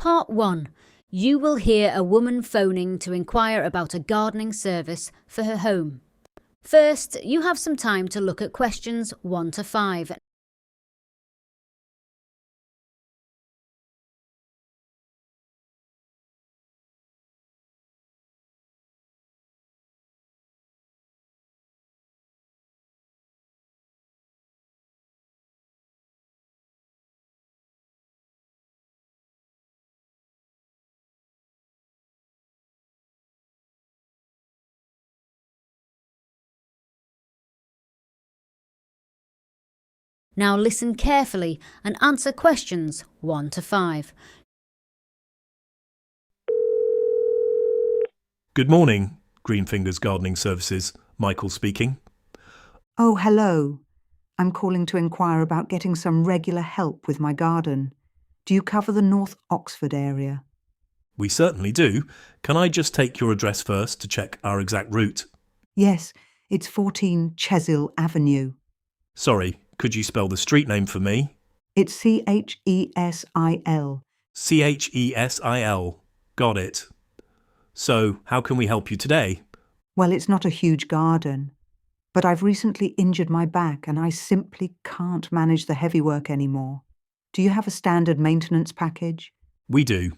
Part 1. You will hear a woman phoning to inquire about a gardening service for her home. First, you have some time to look at questions 1 to 5. Now listen carefully and answer questions 1 to 5. Good morning, Greenfingers Gardening Services. Michael speaking. Oh, hello. I'm calling to inquire about getting some regular help with my garden. Do you cover the North Oxford area? We certainly do. Can I just take your address first to check our exact route? Yes, it's 14 Chesil Avenue. Sorry, could you spell the street name for me? It's Chesil. Chesil. Got it. So, how can we help you today? Well, it's not a huge garden, but I've recently injured my back and I simply can't manage the heavy work anymore. Do you have a standard maintenance package? We do.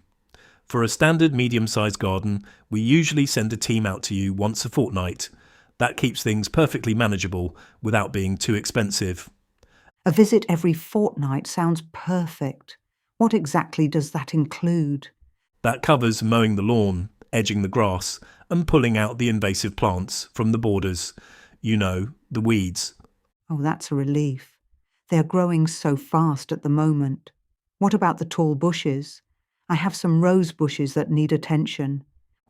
For a standard medium-sized garden, we usually send a team out to you once a fortnight. That keeps things perfectly manageable without being too expensive. A visit every fortnight sounds perfect. What exactly does that include? That covers mowing the lawn, edging the grass, and pulling out the invasive plants from the borders. You know, the weeds. Oh, that's a relief. They're growing so fast at the moment. What about the tall bushes? I have some rose bushes that need attention.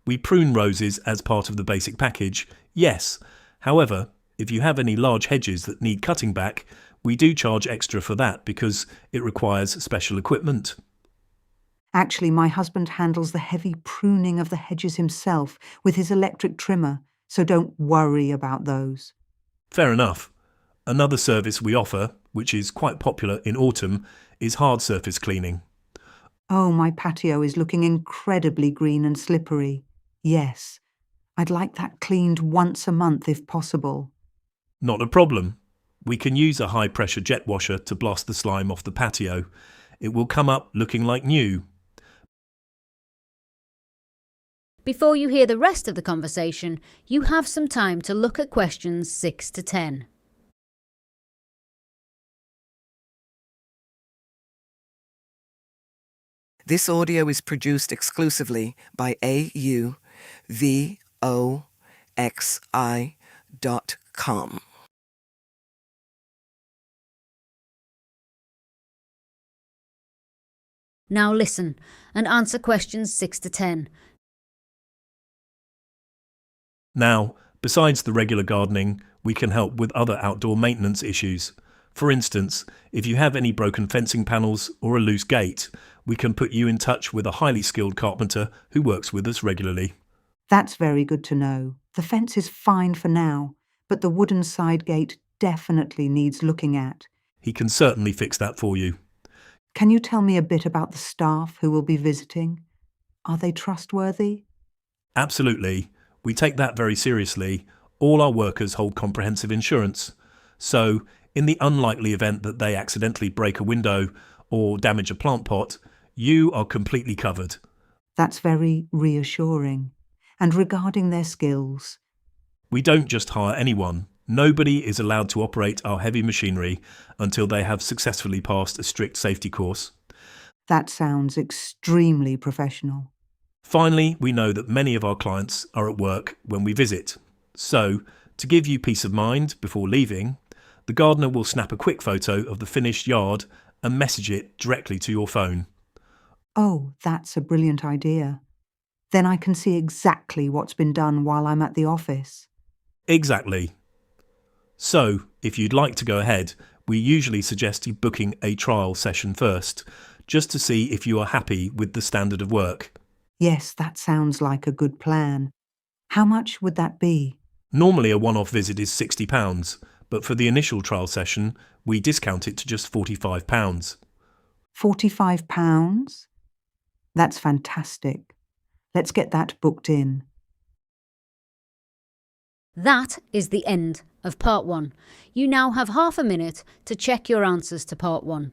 We prune roses as part of the basic package, yes. However, if you have any large hedges that need cutting back, we do charge extra for that because it requires special equipment. Actually, my husband handles the heavy pruning of the hedges himself with his electric trimmer, so don't worry about those. Fair enough. Another service we offer, which is quite popular in autumn, is hard surface cleaning. Oh, my patio is looking incredibly green and slippery. Yes, I'd like that cleaned once a month if possible. Not a problem. We can use a high-pressure jet washer to blast the slime off the patio. It will come up looking like new. Before you hear the rest of the conversation, you have some time to look at questions 6 to 10. This audio is produced exclusively by Auvoxi.com. Now listen and answer questions 6 to 10. Now, besides the regular gardening, we can help with other outdoor maintenance issues. For instance, if you have any broken fencing panels or a loose gate, we can put you in touch with a highly skilled carpenter who works with us regularly. That's very good to know. The fence is fine for now, but the wooden side gate definitely needs looking at. He can certainly fix that for you. Can you tell me a bit about the staff who will be visiting? Are they trustworthy? Absolutely. We take that very seriously. All our workers hold comprehensive insurance. So, in the unlikely event that they accidentally break a window or damage a plant pot, you are completely covered. That's very reassuring. And regarding their skills? We don't just hire anyone. Nobody is allowed to operate our heavy machinery until they have successfully passed a strict safety course. That sounds extremely professional. Finally, we know that many of our clients are at work when we visit. So, to give you peace of mind before leaving, the gardener will snap a quick photo of the finished yard and message it directly to your phone. Oh, that's a brilliant idea. Then I can see exactly what's been done while I'm at the office. Exactly. So, if you'd like to go ahead, we usually suggest you booking a trial session first, just to see if you are happy with the standard of work. Yes, that sounds like a good plan. How much would that be? Normally a one-off visit is £60, but for the initial trial session, we discount it to just £45. £45? That's fantastic. Let's get that booked in. That is the end of part 1. You now have half a minute to check your answers to part 1.